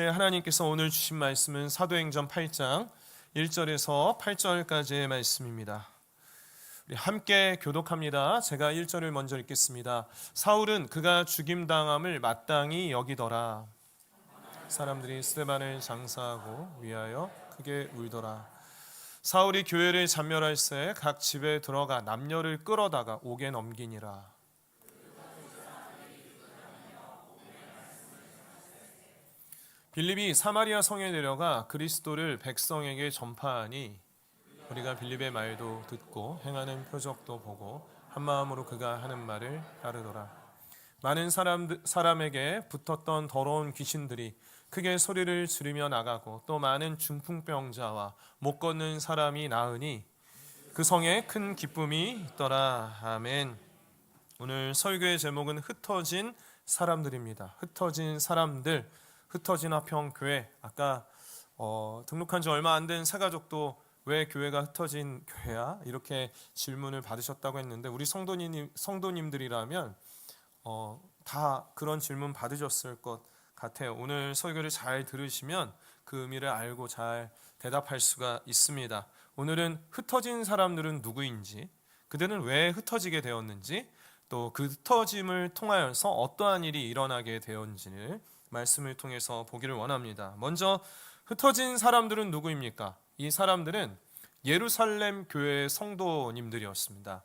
하나님께서 오늘 주신 말씀은 사도행전 8장 1절에서 8절까지의 말씀입니다. 우리 함께 교독합니다. 제가 1절을 먼저 읽겠습니다. 사울은 그가 죽임당함을 마땅히 여기더라. 사람들이 스데반을 장사하고 위하여 크게 울더라. 사울이 교회를 잔멸할새 각 집에 들어가 남녀를 끌어다가 옥에 넘기니라. 빌립이 사마리아 성에 내려가 그리스도를 백성에게 전파하니 우리가 빌립의 말도 듣고 행하는 표적도 보고 한마음으로 그가 하는 말을 따르더라. 많은 사람에게 붙었던 더러운 귀신들이 크게 소리를 지르며 나가고 또 많은 중풍병자와 못 걷는 사람이 나으니 그 성에 큰 기쁨이 있더라. 아멘. 오늘 설교의 제목은 흩어진 사람들입니다. 흩어진 사람들, 흩어진 화평교회. 아까 등록한 지 얼마 안 된 새가족도 왜 교회가 흩어진 교회야? 이렇게 질문을 받으셨다고 했는데 우리 성도님들이라면 다 그런 질문 받으셨을 것 같아요. 오늘 설교를 잘 들으시면 그 의미를 알고 잘 대답할 수가 있습니다. 오늘은 흩어진 사람들은 누구인지, 그들은 왜 흩어지게 되었는지, 또 그 흩어짐을 통하여서 어떠한 일이 일어나게 되었는지를 말씀을 통해서 보기를 원합니다. 먼저 흩어진 사람들은 누구입니까? 이 사람들은 예루살렘 교회의 성도님들이었습니다.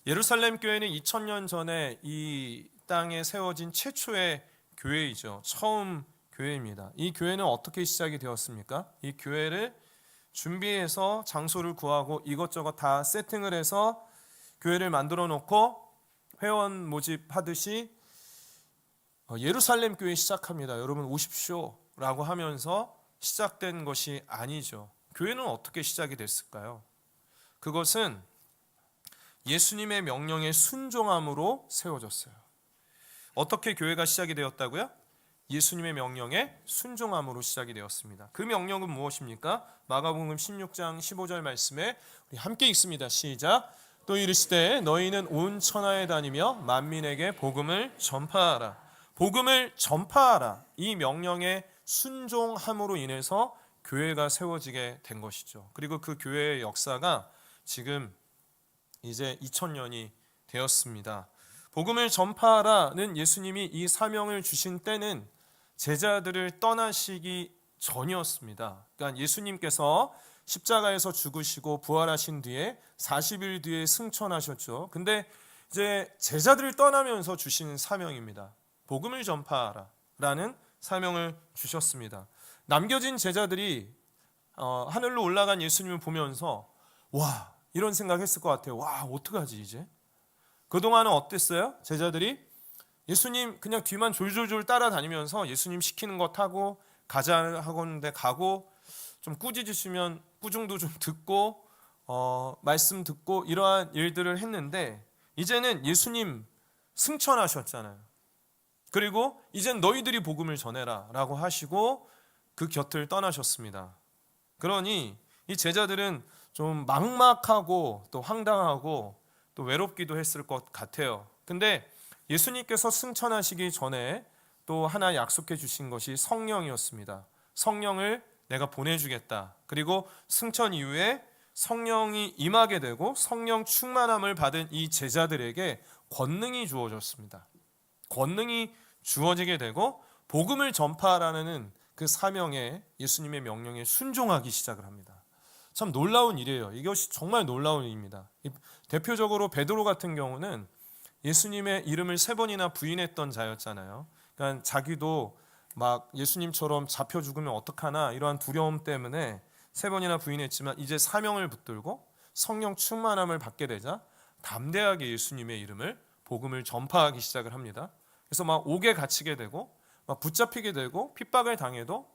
예루살렘 교회는 2000년 전에 이 땅에 세워진 최초의 교회이죠. 처음 교회입니다. 이 교회는 어떻게 시작이 되었습니까? 이 교회를 준비해서 장소를 구하고 이것저것 다 세팅을 해서 교회를 만들어 놓고 회원 모집하듯이 예루살렘 교회 시작합니다. 여러분 오십시오 라고 하면서 시작된 것이 아니죠. 교회는 어떻게 시작이 됐을까요? 그것은 예수님의 명령에 순종함으로 세워졌어요. 어떻게 교회가 시작이 되었다고요? 예수님의 명령에 순종함으로 시작이 되었습니다. 그 명령은 무엇입니까? 마가복음 16장 15절 말씀에 우리 함께 읽습니다. 시작. 또 이르시되 너희는 온 천하에 다니며 만민에게 복음을 전파하라. 복음을 전파하라. 이 명령에 순종함으로 인해서 교회가 세워지게 된 것이죠. 그리고 그 교회의 역사가 지금 이제 2000년이 되었습니다. 복음을 전파하라는 예수님이 이 사명을 주신 때는 제자들을 떠나시기 전이었습니다. 그러니까 예수님께서 십자가에서 죽으시고 부활하신 뒤에 40일 뒤에 승천하셨죠. 근데 이제 제자들을 떠나면서 주신 사명입니다. 복음을 전파하라 라는 사명을 주셨습니다. 남겨진 제자들이 하늘로 올라간 예수님을 보면서 와, 이런 생각했을 것 같아요. 와, 어떡하지 이제? 그동안은 어땠어요? 제자들이 예수님 그냥 뒤만 졸졸졸 따라다니면서 예수님 시키는 것 하고 가자 하는데 가고 좀 꾸짖으시면 꾸중도 좀 듣고 말씀 듣고 이러한 일들을 했는데 이제는 예수님 승천하셨잖아요. 그리고 이젠 너희들이 복음을 전해라 라고 하시고 그 곁을 떠나셨습니다. 그러니 이 제자들은 좀 막막하고 또 황당하고 또 외롭기도 했을 것 같아요. 근데 예수님께서 승천하시기 전에 또 하나 약속해 주신 것이 성령이었습니다. 성령을 내가 보내주겠다. 그리고 승천 이후에 성령이 임하게 되고 성령 충만함을 받은 이 제자들에게 권능이 주어졌습니다. 권능이 주어지게 되고 복음을 전파하라는 그 사명에 예수님의 명령에 순종하기 시작을 합니다. 참 놀라운 일이에요. 이것이 정말 놀라운 일입니다. 대표적으로 베드로 같은 경우는 예수님의 이름을 3번이나 부인했던 자였잖아요. 그러니까 자기도 막 예수님처럼 잡혀 죽으면 어떡하나 이러한 두려움 때문에 3번이나 부인했지만 이제 사명을 붙들고 성령 충만함을 받게 되자 담대하게 예수님의 이름을 복음을 전파하기 시작을 합니다. 그래서 막 옥에 갇히게 되고 막 붙잡히게 되고 핍박을 당해도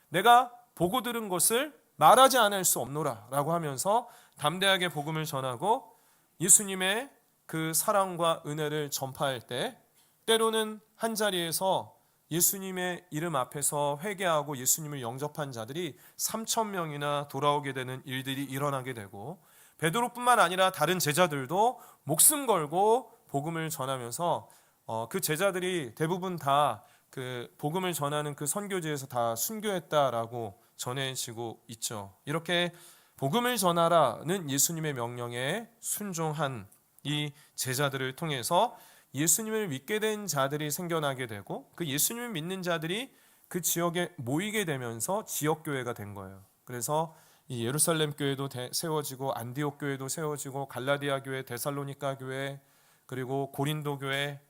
내가 보고 들은 것을 말하지 않을 수 없노라 라고 하면서 담대하게 복음을 전하고 예수님의 그 사랑과 은혜를 전파할 때 때로는 한자리에서 예수님의 이름 앞에서 회개하고 예수님을 영접한 자들이 3,000명이나 돌아오게 되는 일들이 일어나게 되고 베드로뿐만 아니라 다른 제자들도 목숨 걸고 복음을 전하면서 그 제자들이 대부분 다 그 복음을 전하는 그 선교지에서 다 순교했다라고 전해지고 있죠. 이렇게 복음을 전하라는 예수님의 명령에 순종한 이 제자들을 통해서 예수님을 믿게 된 자들이 생겨나게 되고, 그 예수님을 믿는 자들이 그 지역에 모이게 되면서 지역교회가 된 거예요. 그래서 이 예루살렘 교회도 세워지고, 안디옥 교회도 세워지고, 갈라디아 교회, 데살로니가 교회, 그리고 고린도 교회,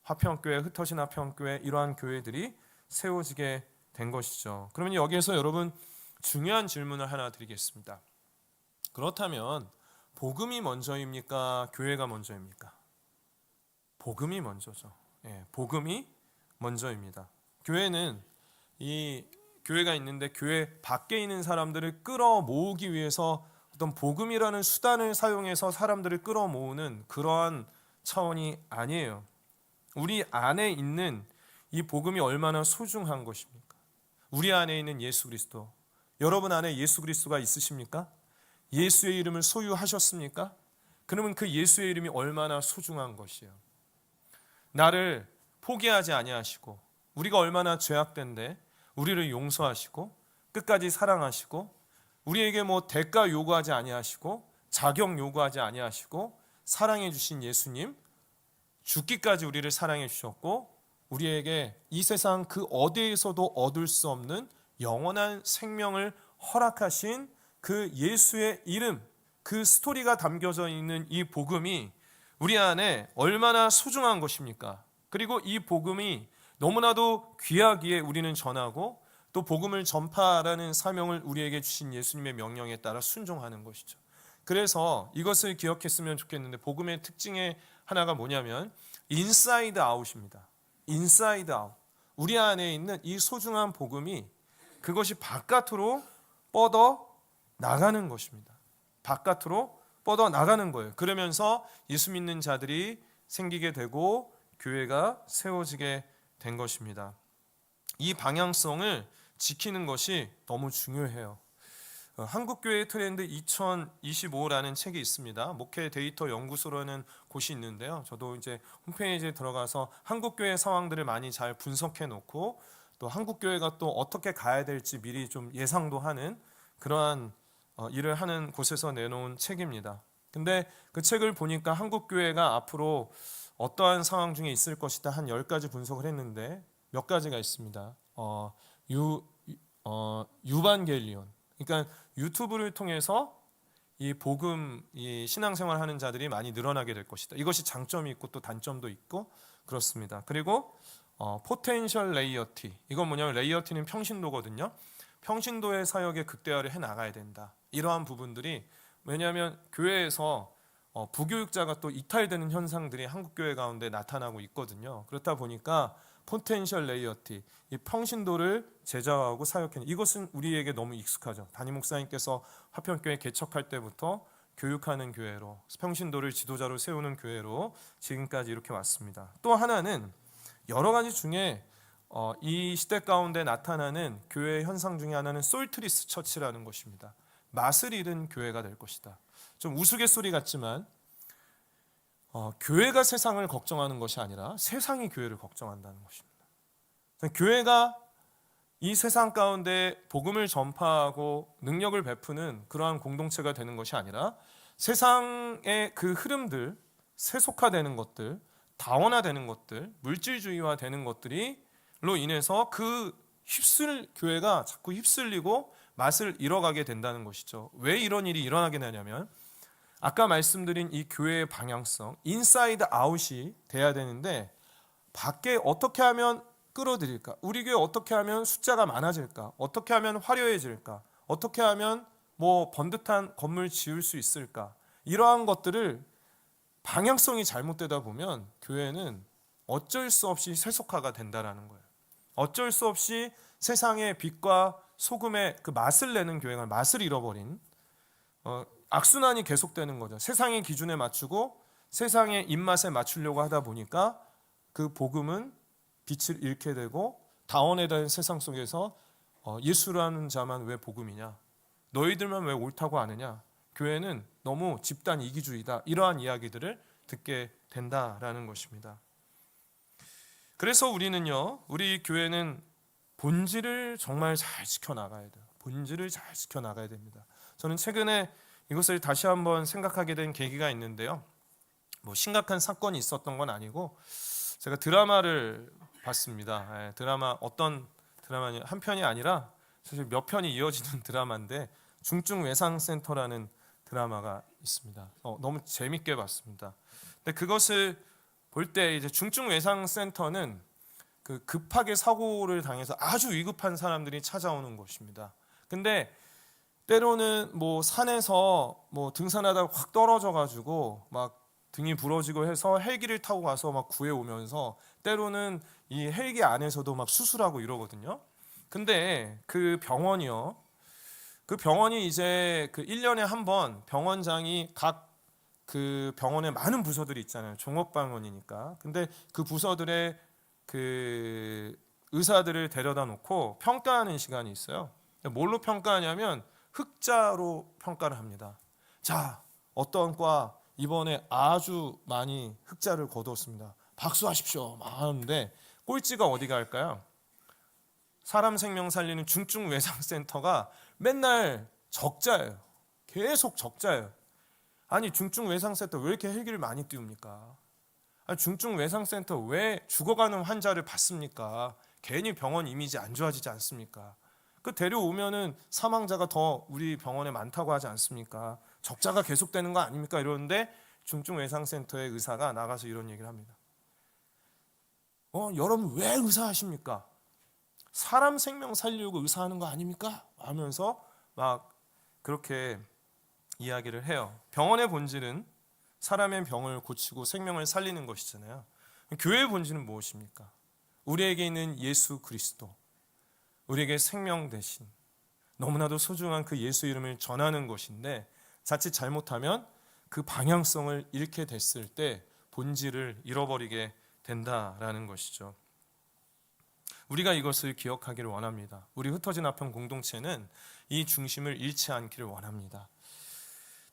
화평교회, 흩어진 화평교회, 이러한 교회들이 세워지게 된 것이죠. 그러면 여기에서 여러분 중요한 질문을 하나 드리겠습니다. 그렇다면 복음이 먼저입니까? 교회가 먼저입니까? 복음이 먼저죠. 복음이 먼저입니다. 교회는, 이 교회가 있는데 교회 밖에 있는 사람들을 끌어모으기 위해서 어떤 복음이라는 수단을 사용해서 사람들을 끌어모으는 그러한 차원이 아니에요. 우리 안에 있는 이 복음이 얼마나 소중한 것입니까? 우리 안에 있는 예수 그리스도, 여러분 안에 예수 그리스도가 있으십니까? 예수의 이름을 소유하셨습니까? 그러면 그 예수의 이름이 얼마나 소중한 것이에요. 나를 포기하지 아니하시고, 우리가 얼마나 죄악된데 우리를 용서하시고 끝까지 사랑하시고, 우리에게 뭐 대가 요구하지 아니하시고 자격 요구하지 아니하시고 사랑해 주신 예수님, 죽기까지 우리를 사랑해 주셨고, 우리에게 이 세상 그 어디에서도 얻을 수 없는 영원한 생명을 허락하신 그 예수의 이름, 그 스토리가 담겨져 있는 이 복음이 우리 안에 얼마나 소중한 것입니까? 그리고 이 복음이 너무나도 귀하기에 우리는 전하고, 또 복음을 전파하라는 사명을 우리에게 주신 예수님의 명령에 따라 순종하는 것이죠. 그래서 이것을 기억했으면 좋겠는데, 복음의 특징의 하나가 뭐냐면 인사이드 아웃입니다. 인사이드 아웃. 우리 안에 있는 이 소중한 복음이 그것이 바깥으로 뻗어 나가는 것입니다. 바깥으로 뻗어 나가는 거예요. 그러면서 예수 믿는 자들이 생기게 되고 교회가 세워지게 된 것입니다. 이 방향성을 지키는 것이 너무 중요해요. 한국교회 트렌드 2025라는 책이 있습니다. 목회 데이터 연구소라는 곳이 있는데요. 저도 이제 홈페이지에 들어가서 한국교회 상황들을 많이 잘 분석해 놓고, 또 한국교회가 또 어떻게 가야 될지 미리 좀 예상도 하는 그러한 일을 하는 곳에서 내놓은 책입니다. 근데 그 책을 보니까 한국교회가 앞으로 어떠한 상황 중에 있을 것이다 한 10가지 분석을 했는데, 몇 가지가 있습니다. 유반겔리온, 그러니까 유튜브를 통해서 이 복음, 이 신앙생활 하는 자들이 많이 늘어나게 될 것이다. 이것이 장점이 있고 또 단점도 있고 그렇습니다. 그리고 포텐셜 레이어티, 이건 뭐냐면 레이어티는 평신도거든요. 평신도의 사역에 극대화를 해 나가야 된다. 이러한 부분들이, 왜냐하면 교회에서 부교육자가 또 이탈되는 현상들이 한국교회 가운데 나타나고 있거든요. 그렇다 보니까 포텐셜 레이어티, 이 평신도를 제자화하고 사역하는, 이것은 우리에게 너무 익숙하죠. 담임 목사님께서 화평교회 개척할 때부터 교육하는 교회로, 평신도를 지도자로 세우는 교회로 지금까지 이렇게 왔습니다. 또 하나는 여러 가지 중에 이 시대 가운데 나타나는 교회 현상 중에 하나는 솔트리스 처치라는 것입니다. 맛을 잃은 교회가 될 것이다. 좀 우스갯소리 같지만 교회가 세상을 걱정하는 것이 아니라 세상이 교회를 걱정한다는 것입니다. 교회가 이 세상 가운데 복음을 전파하고 능력을 베푸는 그러한 공동체가 되는 것이 아니라, 세상의 그 흐름들, 세속화되는 것들, 다원화되는 것들, 물질주의화되는 것들로 인해서 그 교회가 자꾸 휩쓸리고 맛을 잃어가게 된다는 것이죠. 왜 이런 일이 일어나게 되냐면, 아까 말씀드린 이 교회의 방향성, 인사이드 아웃이 돼야 되는데, 밖에 어떻게 하면 끌어들일까? 우리 교회 어떻게 하면 숫자가 많아질까? 어떻게 하면 화려해질까? 어떻게 하면 뭐 번듯한 건물 지을 수 있을까? 이러한 것들을 방향성이 잘못되다 보면 교회는 어쩔 수 없이 세속화가 된다라는 거예요. 어쩔 수 없이 세상의 빛과 소금의 그 맛을 내는 교회가 맛을 잃어버린 악순환이 계속되는 거죠. 세상의 기준에 맞추고 세상의 입맛에 맞추려고 하다 보니까 그 복음은 빛을 잃게 되고, 다원화된 세상 속에서 예수라는 자만 왜 복음이냐, 너희들만 왜 옳다고 아느냐, 교회는 너무 집단 이기주의다, 이러한 이야기들을 듣게 된다라는 것입니다. 그래서 우리는요, 우리 교회는 본질을 정말 잘 지켜나가야 돼요. 본질을 잘 지켜나가야 됩니다. 저는 최근에 이것을 다시 한번 생각하게 된 계기가 있는데요. 뭐 심각한 사건이 있었던 건 아니고 제가 드라마를 봤습니다. 드라마, 어떤 드라마냐, 한 편이 아니라 사실 몇 편이 이어지는 드라마인데 중증외상센터라는 드라마가 있습니다. 너무 재밌게 봤습니다. 근데 그것을 볼 때 이제 중증외상센터는 그 급하게 사고를 당해서 아주 위급한 사람들이 찾아오는 곳입니다. 근데 때로는 뭐 산에서 뭐 등산하다가 확 떨어져 가지고 막 등이 부러지고 해서 헬기를 타고 가서 막 구해 오면서 때로는 이 헬기 안에서도 막 수술하고 이러거든요. 근데 그 병원이요. 그 병원이 이제 그 1년에 한 번 병원장이 각 그 병원에 많은 부서들이 있잖아요. 종합병원이니까. 근데 그 부서들의 그 의사들을 데려다 놓고 평가하는 시간이 있어요. 뭘로 평가하냐면 흑자로 평가를 합니다. 자, 어떤 과 이번에 아주 많이 흑자를 거두었습니다. 박수하십시오. 막 하는데 꼴찌가 어디가 할까요? 사람 생명 살리는 중증외상센터가 맨날 적자예요. 계속 적자예요. 아니 중증외상센터 왜 이렇게 헬기를 많이 띄웁니까? 아니, 중증외상센터 왜 죽어가는 환자를 받습니까? 괜히 병원 이미지 안 좋아지지 않습니까? 그 데려오면은 사망자가 더 우리 병원에 많다고 하지 않습니까? 적자가 계속되는 거 아닙니까? 이러는데 중증외상센터의 의사가 나가서 이런 얘기를 합니다. 여러분 왜 의사하십니까? 사람 생명 살리려고 의사하는 거 아닙니까? 하면서 막 그렇게 이야기를 해요. 병원의 본질은 사람의 병을 고치고 생명을 살리는 것이잖아요. 교회의 본질은 무엇입니까? 우리에게 있는 예수 그리스도, 우리에게 생명 대신 너무나도 소중한 그 예수 이름을 전하는 것인데 자칫 잘못하면 그 방향성을 잃게 됐을 때 본질을 잃어버리게 된다라는 것이죠. 우리가 이것을 기억하기를 원합니다. 우리 흩어진 아편 공동체는 이 중심을 잃지 않기를 원합니다.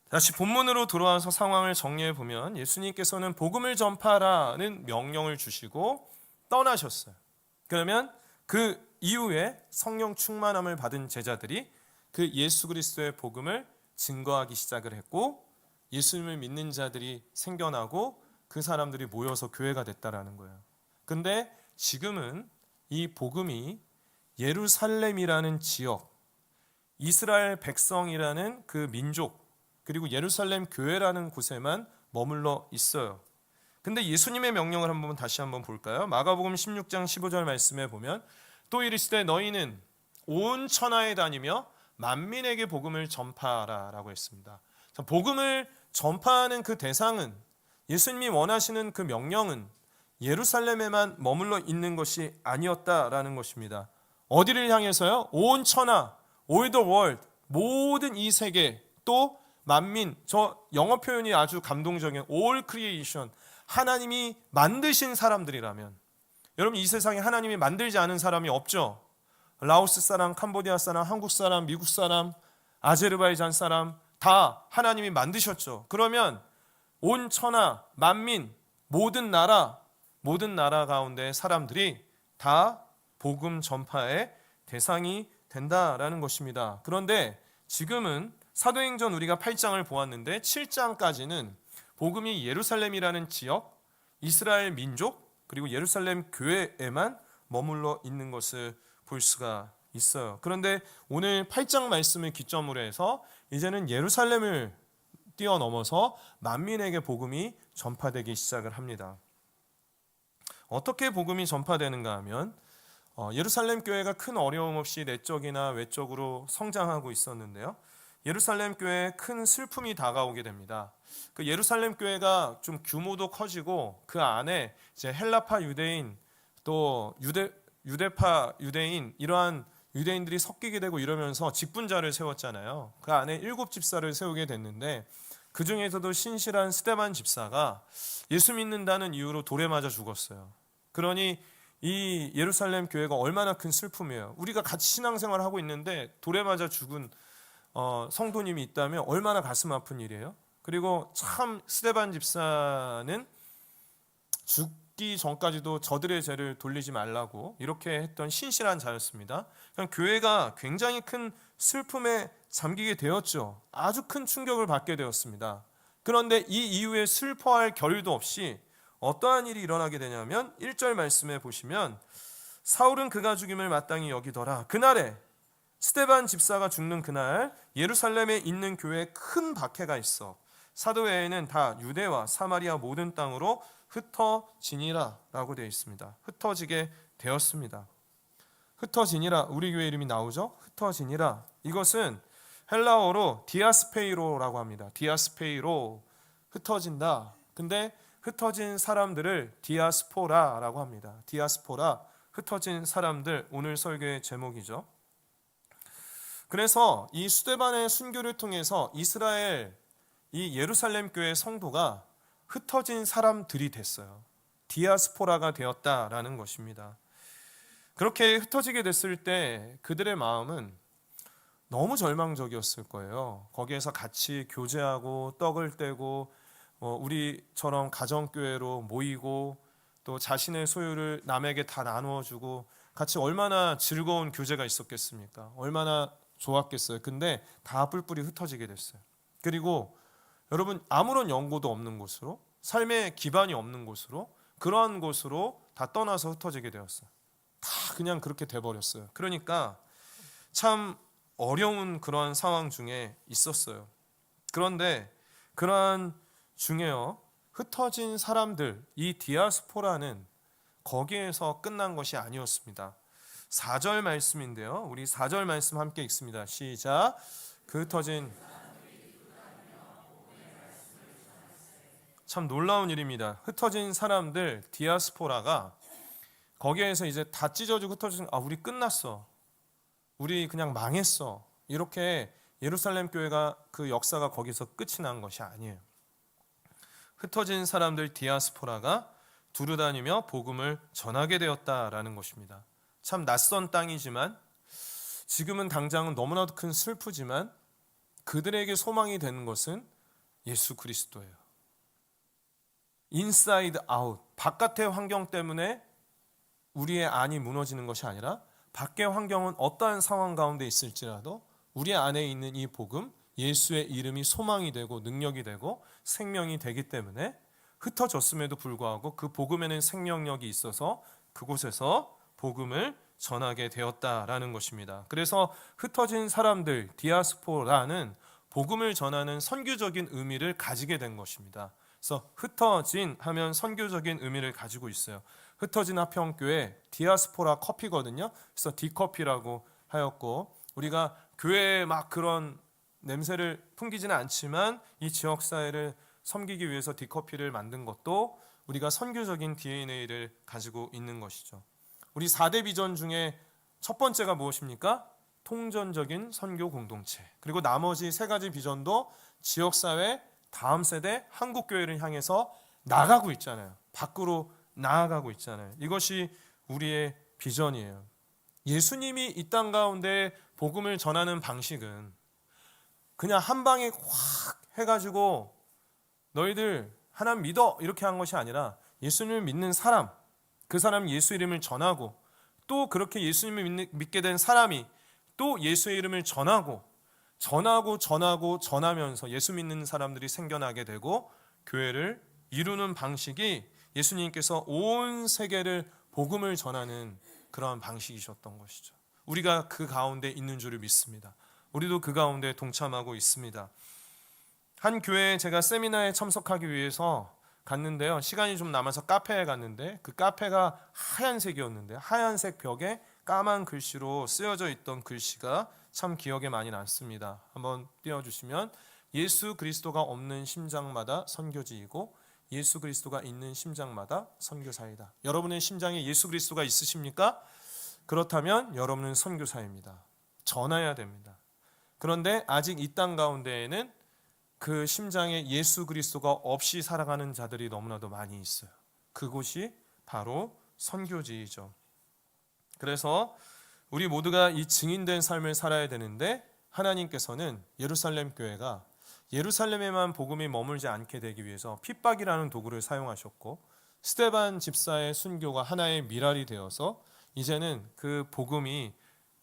다시 본문으로 돌아와서 상황을 정리해 보면 예수님께서는 복음을 전파라는 명령을 주시고 떠나셨어요. 그러면 그 이후에 성령 충만함을 받은 제자들이 그 예수 그리스도의 복음을 증거하기 시작을 했고 예수님을 믿는 자들이 생겨나고 그 사람들이 모여서 교회가 됐다라는 거예요. 근데 지금은 이 복음이 예루살렘이라는 지역, 이스라엘 백성이라는 그 민족, 그리고 예루살렘 교회라는 곳에만 머물러 있어요. 근데 예수님의 명령을 다시 한번 볼까요? 마가복음 16장 15절 말씀에 보면 또 이르시되 너희는 온 천하에 다니며 만민에게 복음을 전파하라 라고 했습니다. 복음을 전파하는 그 대상은, 예수님이 원하시는 그 명령은 예루살렘에만 머물러 있는 것이 아니었다라는 것입니다. 어디를 향해서요? 온 천하, all the world, 모든 이 세계, 또 만민, 저 영어 표현이 아주 감동적인 all creation, 하나님이 만드신 사람들이라면, 여러분 이 세상에 하나님이 만들지 않은 사람이 없죠. 라오스 사람, 캄보디아 사람, 한국 사람, 미국 사람, 아제르바이잔 사람 다 하나님이 만드셨죠. 그러면 온 천하, 만민, 모든 나라 가운데 사람들이 다 복음 전파의 대상이 된다라는 것입니다. 그런데 지금은 사도행전 우리가 8장을 보았는데 7장까지는 복음이 예루살렘이라는 지역, 이스라엘 민족, 그리고 예루살렘 교회에만 머물러 있는 것을 볼 수가 있어요. 그런데 오늘 8장 말씀을 기점으로 해서 이제는 예루살렘을 뛰어넘어서 만민에게 복음이 전파되기 시작을 합니다. 어떻게 복음이 전파되는가 하면 예루살렘 교회가 큰 어려움 없이 내적이나 외적으로 성장하고 있었는데요. 예루살렘 교회에 큰 슬픔이 다가오게 됩니다. 그 예루살렘 교회가 좀 규모도 커지고 그 안에 이제 헬라파 유대인 또 유대파 유대인 이러한 유대인들이 섞이게 되고 이러면서 직분자를 세웠잖아요. 그 안에 7 집사를 세우게 됐는데 그 중에서도 신실한 스데반 집사가 예수 믿는다는 이유로 돌에 맞아 죽었어요. 그러니 이 예루살렘 교회가 얼마나 큰 슬픔이에요. 우리가 같이 신앙생활을 하고 있는데 돌에 맞아 죽은 성도님이 있다면 얼마나 가슴 아픈 일이에요. 그리고 참 스데반 집사는 죽기 전까지도 저들의 죄를 돌리지 말라고 이렇게 했던 신실한 자였습니다. 그냥 교회가 굉장히 큰 슬픔에 잠기게 되었죠. 아주 큰 충격을 받게 되었습니다. 그런데 이 이후에 슬퍼할 겨를도 없이 어떠한 일이 일어나게 되냐면 1절 말씀에 보시면 사울은 그가 죽임을 마땅히 여기더라. 그날에 스데반 집사가 죽는 그날 예루살렘에 있는 교회에 큰 박해가 있어 사도 외에는 다 유대와 사마리아 모든 땅으로 흩어지니라 라고 되어 있습니다. 흩어지게 되었습니다. 흩어지니라, 우리 교회 이름이 나오죠? 흩어지니라, 이것은 헬라어로 디아스페이로라고 합니다. 디아스페이로, 흩어진다. 근데 흩어진 사람들을 디아스포라라고 합니다. 디아스포라, 흩어진 사람들, 오늘 설교의 제목이죠. 그래서 이 스데반의 순교를 통해서 이스라엘, 이 예루살렘 교회 성도가 흩어진 사람들이 됐어요. 디아스포라가 되었다라는 것입니다. 그렇게 흩어지게 됐을 때 그들의 마음은 너무 절망적이었을 거예요. 거기에서 같이 교제하고 떡을 떼고 우리처럼 가정교회로 모이고 또 자신의 소유를 남에게 다 나누어주고 같이 얼마나 즐거운 교제가 있었겠습니까? 얼마나 좋았겠어요. 근데 다 뿔뿔이 흩어지게 됐어요. 그리고 여러분, 아무런 연고도 없는 곳으로, 삶의 기반이 없는 곳으로, 그러한 곳으로 다 떠나서 흩어지게 되었어요. 다 그냥 그렇게 돼버렸어요. 그러니까 참 어려운 그러한 상황 중에 있었어요. 그런데 그러한 중에요, 흩어진 사람들, 이 디아스포라는 거기에서 끝난 것이 아니었습니다. 4절 말씀인데요, 우리 4절 말씀 함께 읽습니다. 시작. 그 흩어진, 참 놀라운 일입니다. 흩어진 사람들, 디아스포라가 거기에서 이제 다 찢어지고 흩어지는, 우리 끝났어, 우리 그냥 망했어, 이렇게 예루살렘 교회가 그 역사가 거기서 끝이 난 것이 아니에요. 흩어진 사람들 디아스포라가 두루다니며 복음을 전하게 되었다라는 것입니다. 참 낯선 땅이지만, 지금은 당장은 너무나도 큰 슬프지만 그들에게 소망이 되는 것은 예수 그리스도예요. 인사이드 아웃, 바깥의 환경 때문에 우리의 안이 무너지는 것이 아니라 밖의 환경은 어떠한 상황 가운데 있을지라도 우리 안에 있는 이 복음, 예수의 이름이 소망이 되고 능력이 되고 생명이 되기 때문에 흩어졌음에도 불구하고 그 복음에는 생명력이 있어서 그곳에서 복음을 전하게 되었다라는 것입니다. 그래서 흩어진 사람들, 디아스포라는 복음을 전하는 선교적인 의미를 가지게 된 것입니다. 그래서 흩어진 하면 선교적인 의미를 가지고 있어요. 흩어진 화평교회 디아스포라 커피거든요. 그래서 디커피라고 하였고, 우리가 교회에 막 그런 냄새를 풍기지는 않지만 이 지역사회를 섬기기 위해서 디커피를 만든 것도 우리가 선교적인 DNA를 가지고 있는 것이죠. 우리 4대 비전 중에 첫 번째가 무엇입니까? 통전적인 선교 공동체. 그리고 나머지 3가지 비전도 지역사회, 다음 세대, 한국교회를 향해서 나가고 있잖아요. 밖으로 나아가고 있잖아요. 이것이 우리의 비전이에요. 예수님이 이 땅 가운데 복음을 전하는 방식은 그냥 한 방에 확 해가지고 너희들 하나님 믿어 이렇게 한 것이 아니라 예수님을 믿는 사람, 그 사람 예수 이름을 전하고 또 그렇게 예수님을 믿게 된 사람이 또 예수의 이름을 전하고 전하면서 예수 믿는 사람들이 생겨나게 되고 교회를 이루는 방식이 예수님께서 온 세계를 복음을 전하는 그러한 방식이셨던 것이죠. 우리가 그 가운데 있는 줄을 믿습니다. 우리도 그 가운데 동참하고 있습니다. 한 교회에 제가 세미나에 참석하기 위해서 갔는데요, 시간이 좀 남아서 카페에 갔는데 그 카페가 하얀색이었는데 하얀색 벽에 까만 글씨로 쓰여져 있던 글씨가 참 기억에 많이 남습니다. 한번 띄워주시면, 예수 그리스도가 없는 심장마다 선교지이고 예수 그리스도가 있는 심장마다 선교사이다. 여러분의 심장에 예수 그리스도가 있으십니까? 그렇다면 여러분은 선교사입니다. 전해야 됩니다. 그런데 아직 이 땅 가운데에는 그 심장에 예수 그리스도가 없이 살아가는 자들이 너무나도 많이 있어요. 그곳이 바로 선교지이죠. 그래서 우리 모두가 이 증인된 삶을 살아야 되는데, 하나님께서는 예루살렘 교회가 예루살렘에만 복음이 머물지 않게 되기 위해서 핍박이라는 도구를 사용하셨고, 스데반 집사의 순교가 하나의 미랄이 되어서 이제는 그 복음이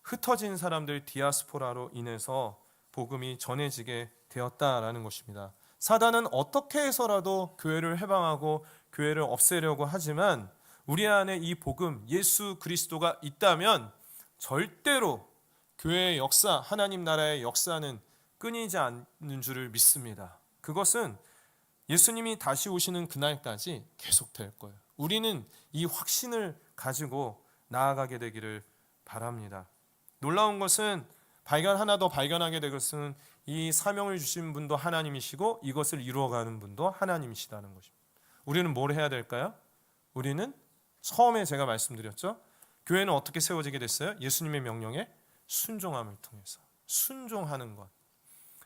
흩어진 사람들 디아스포라로 인해서 복음이 전해지게 되었다라는 것입니다. 사단은 어떻게 해서라도 교회를 해방하고 교회를 없애려고 하지만 우리 안에 이 복음 예수 그리스도가 있다면 절대로 교회의 역사, 하나님 나라의 역사는 끊이지 않는 줄을 믿습니다. 그것은 예수님이 다시 오시는 그날까지 계속될 거예요. 우리는 이 확신을 가지고 나아가게 되기를 바랍니다. 놀라운 것은 하나 더 발견하게 될 것은 이 사명을 주신 분도 하나님이시고 이것을 이루어가는 분도 하나님이시다는 것입니다. 우리는 뭘 해야 될까요? 우리는 처음에 제가 말씀드렸죠. 교회는 어떻게 세워지게 됐어요? 예수님의 명령에 순종함을 통해서. 순종하는 것.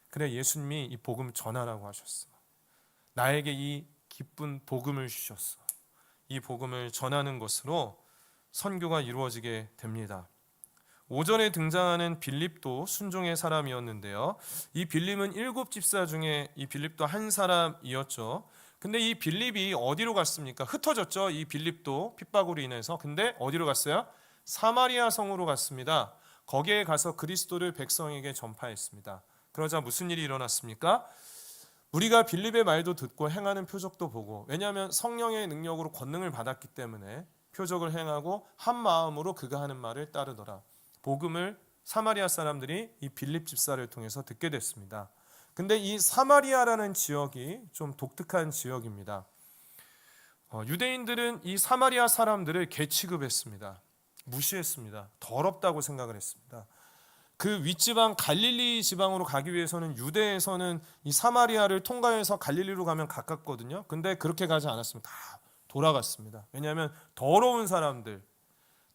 그래 예수님이 이 복음 전하라고 하셨어. 나에게 이 기쁜 복음을 주셨어. 이 복음을 전하는 것으로 선교가 이루어지게 됩니다. 5절에 등장하는 빌립도 순종의 사람이었는데요. 이 빌립은 7 집사 중에 이 빌립도 한 사람이었죠. 근데 이 빌립이 어디로 갔습니까? 흩어졌죠. 이 빌립도 핍박으로 인해서. 근데 어디로 갔어요? 사마리아 성으로 갔습니다. 거기에 가서 그리스도를 백성에게 전파했습니다. 그러자 무슨 일이 일어났습니까? 우리가 빌립의 말도 듣고 행하는 표적도 보고, 왜냐하면 성령의 능력으로 권능을 받았기 때문에 표적을 행하고 한 마음으로 그가 하는 말을 따르더라. 복음을 사마리아 사람들이 이 빌립 집사를 통해서 듣게 됐습니다. 근데 이 사마리아라는 지역이 좀 독특한 지역입니다. 유대인들은 이 사마리아 사람들을 개취급했습니다. 무시했습니다. 더럽다고 생각을 했습니다. 그 윗지방 갈릴리 지방으로 가기 위해서는 유대에서는 이 사마리아를 통과해서 갈릴리로 가면 가깝거든요. 근데 그렇게 가지 않았습니다. 다 돌아갔습니다. 왜냐하면 더러운 사람들,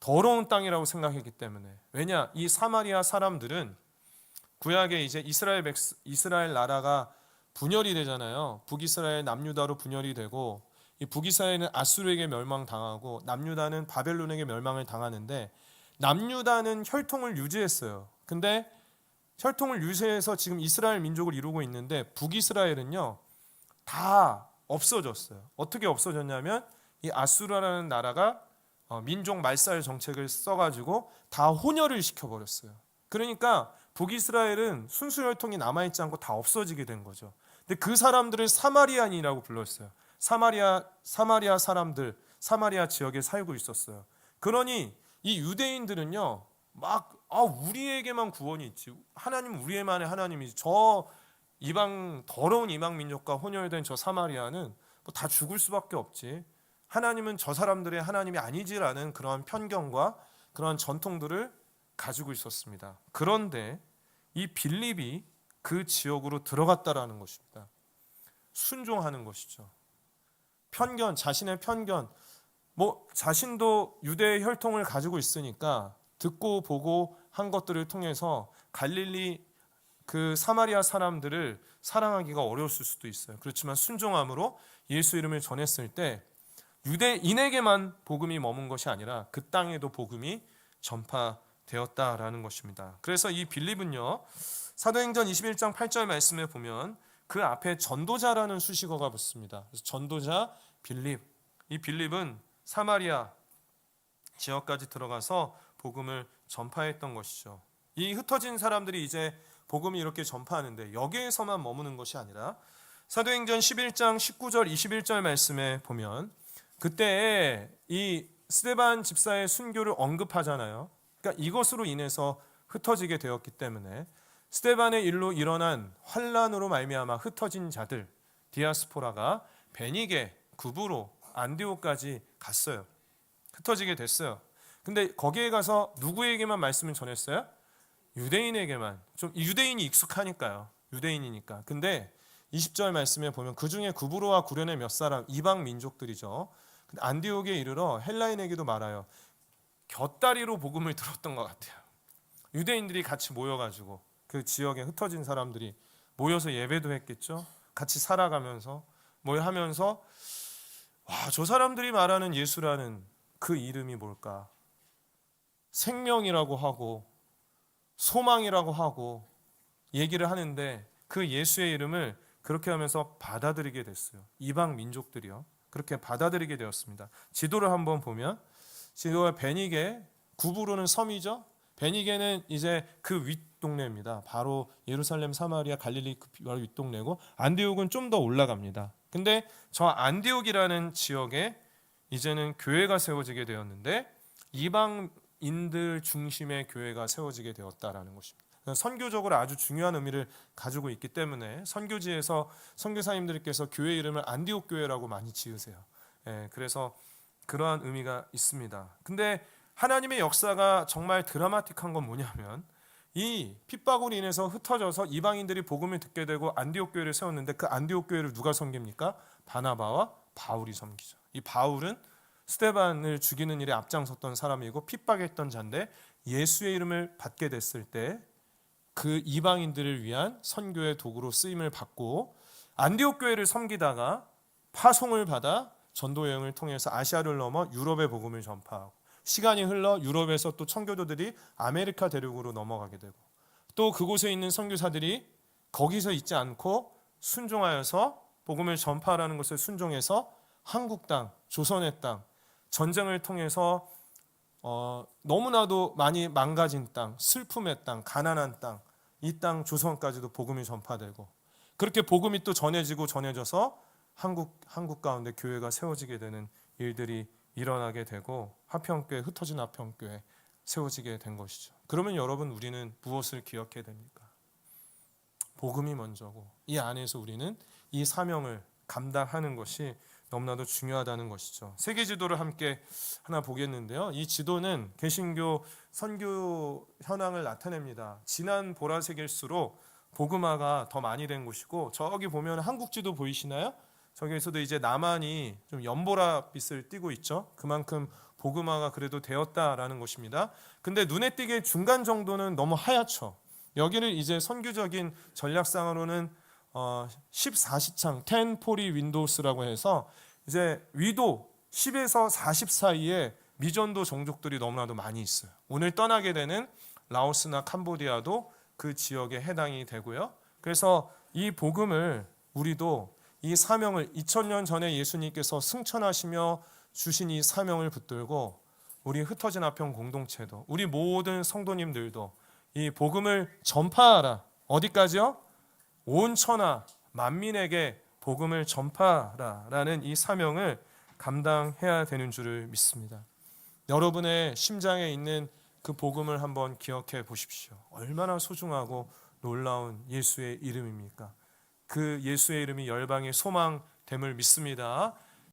더러운 땅이라고 생각했기 때문에. 왜냐? 이 사마리아 사람들은 구약에 이제 이스라엘 나라가 분열이 되잖아요. 북이스라엘 남유다로 분열이 되고, 이 북이스라엘은 아수르에게 멸망당하고 남유다는 바벨론에게 멸망을 당하는데, 남유다는 혈통을 유지했어요. 근데 혈통을 유지해서 지금 이스라엘 민족을 이루고 있는데 북이스라엘은요 다 없어졌어요. 어떻게 없어졌냐면 이 아수르라는 나라가 민족 말살 정책을 써가지고 다 혼혈을 시켜버렸어요. 그러니까 북이스라엘은 순수 혈통이 남아있지 않고 다 없어지게 된 거죠. 근데 그 사람들을 사마리안이라고 불렀어요. 사마리아 사람들, 사마리아 지역에 살고 있었어요. 그러니 이 유대인들은요 우리에게만 구원이 있지, 하나님 우리만의 하나님이지, 저 이방 더러운 이방 민족과 혼혈된 저 사마리아는 뭐 다 죽을 수밖에 없지, 하나님은 저 사람들의 하나님이 아니지라는 그러한 편견과 그러한 전통들을 가지고 있었습니다. 그런데 이 빌립이 그 지역으로 들어갔다라는 것입니다. 순종하는 것이죠. 편견, 자신의 편견, 자신도 유대의 혈통을 가지고 있으니까 듣고 보고 한 것들을 통해서 갈릴리 그 사마리아 사람들을 사랑하기가 어려웠을 수도 있어요. 그렇지만 순종함으로 예수 이름을 전했을 때 유대인에게만 복음이 머문 것이 아니라 그 땅에도 복음이 전파되었다라는 것입니다. 그래서 이 빌립은요, 사도행전 21장 8절 말씀에 보면 그 앞에 전도자라는 수식어가 붙습니다. 그래서 전도자 빌립, 이 빌립은 사마리아 지역까지 들어가서 복음을 전파했던 것이죠. 이 흩어진 사람들이 이제 복음이 이렇게 전파하는데 여기에서만 머무는 것이 아니라 사도행전 11장 19절 21절 말씀에 보면 그때 이 스데반 집사의 순교를 언급하잖아요. 그러니까 이것으로 인해서 흩어지게 되었기 때문에 스데반의 일로 일어난 환란으로 말미암아 흩어진 자들 디아스포라가 베니게, 구브로, 안디옥까지 갔어요. 흩어지게 됐어요. 근데 거기에 가서 누구에게만 말씀을 전했어요? 유대인에게만. 좀 유대인이 익숙하니까요. 유대인이니까. 근데 20절 말씀에 보면 그 중에 구브로와 구레네 몇 사람 이방 민족들이죠. 근데 안디옥에 이르러 헬라인에게도 말하여 곁다리로 복음을 들었던 것 같아요. 유대인들이 같이 모여가지고 그 지역에 흩어진 사람들이 모여서 예배도 했겠죠. 같이 살아가면서 하면서 저 사람들이 말하는 예수라는 그 이름이 뭘까? 생명이라고 하고 소망이라고 하고 얘기를 하는데 그 예수의 이름을 그렇게 하면서 받아들이게 됐어요. 이방 민족들이요. 그렇게 받아들이게 되었습니다. 지도를 한번 보면 지도가 베니게, 구부로는 섬이죠. 베니게는 이제 그 윗동네입니다. 바로 예루살렘, 사마리아, 갈릴리 바로 윗동네고, 안디옥은 좀 더 올라갑니다. 근데 저 안디옥이라는 지역에 이제는 교회가 세워지게 되었는데 이방인들 중심의 교회가 세워지게 되었다라는 것입니다. 선교적으로 아주 중요한 의미를 가지고 있기 때문에 선교지에서 선교사님들께서 교회 이름을 안디옥 교회라고 많이 지으세요. 그래서 그러한 의미가 있습니다. 근데 하나님의 역사가 정말 드라마틱한 건 뭐냐면 이 핍박으로 인해서 흩어져서 이방인들이 복음을 듣게 되고 안디옥 교회를 세웠는데 그 안디옥 교회를 누가 섬깁니까? 바나바와 바울이 섬기죠. 이 바울은 스데반을 죽이는 일에 앞장섰던 사람이고 핍박했던 자인데 예수의 이름을 받게 됐을 때 그 이방인들을 위한 선교의 도구로 쓰임을 받고 안디옥 교회를 섬기다가 파송을 받아 전도 여행을 통해서 아시아를 넘어 유럽의 복음을 전파하고 시간이 흘러 유럽에서 또 청교도들이 아메리카 대륙으로 넘어가게 되고 또 그곳에 있는 선교사들이 거기서 있지 않고 순종하여서 복음을 전파하라는 것을 순종해서 한국 땅, 조선의 땅, 전쟁을 통해서 너무나도 많이 망가진 땅, 슬픔의 땅, 가난한 땅, 이 땅 조선까지도 복음이 전파되고 그렇게 복음이 또 전해지고 전해져서 한국 가운데 교회가 세워지게 되는 일들이 일어나게 되고 하평교회, 흩어진 하평교회 세워지게 된 것이죠. 그러면 여러분 우리는 무엇을 기억해야 됩니까? 복음이 먼저고 이 안에서 우리는 이 사명을 감당하는 것이 너무나도 중요하다는 것이죠. 세계 지도를 함께 하나 보겠는데요. 이 지도는 개신교 선교 현황을 나타냅니다. 진한 보라색일수록 복음화가 더 많이 된 곳이고 저기 보면 한국 지도 보이시나요? 저기에서도 이제 남한이 좀 연보라빛을 띠고 있죠. 그만큼 복음화가 그래도 되었다라는 것입니다. 근데 눈에 띄게 중간 정도는 너무 하얗죠. 여기는 이제 선교적인 전략상으로는 14시창 1040 윈도우스라고 해서 이제 위도 10에서 40 사이에 미전도 종족들이 너무나도 많이 있어요. 오늘 떠나게 되는 라오스나 캄보디아도 그 지역에 해당이 되고요. 그래서 이 복음을 우리도 이 사명을 2000년 전에 예수님께서 승천하시며 주신 이 사명을 붙들고 우리 흩어진 하평 공동체도 우리 모든 성도님들도 이 복음을 전파하라. 어디까지요? 온 천하 만민에게 복음을 전파하라라는 이 사명을 감당해야 되는 줄을 믿습니다. 여러분의 심장에 있는 그 복음을 한번 기억해 보십시오. 얼마나 소중하고 놀라운 예수의 이름입니까? 그 예수의 이름이 열방의 소망됨을 믿습니다.